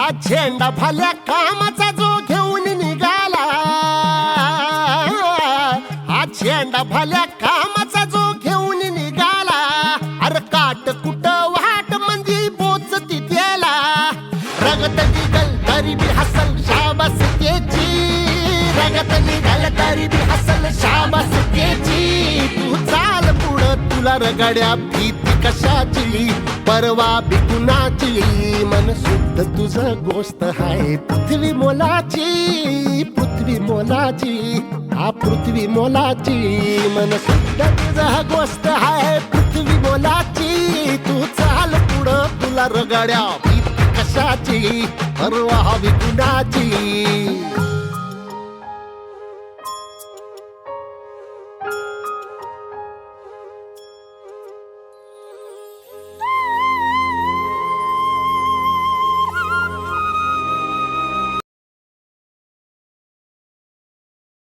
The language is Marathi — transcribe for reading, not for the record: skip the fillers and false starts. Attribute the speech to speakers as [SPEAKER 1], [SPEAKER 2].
[SPEAKER 1] हा झेंडा भल्या कामाचा जो घेऊन निघाला, हा झेंडा भल्या कामाचा जो घेऊन निघाला, अरे काट कुट वाट मंदी बोचती त्याला, रगत निघल तरी बी हसल शाबास त्याची, रगत निघल तरी बी हसल शाबास त्याची. तू चाल पुढं तुला रगड्या भीती कशाची, परवा बी कुणाची, मन शुद्ध तुझं गोष्ट हाय पृथ्वी मोलाची, पृथ्वी मोलाची, हा पृथ्वी मोलाची, मन शुद्ध तुझं गोष्ट हाय पृथ्वी मोलाची. तू चाल पुढं तुला रगड्या भीती कशाची, परवा बी कुणाची.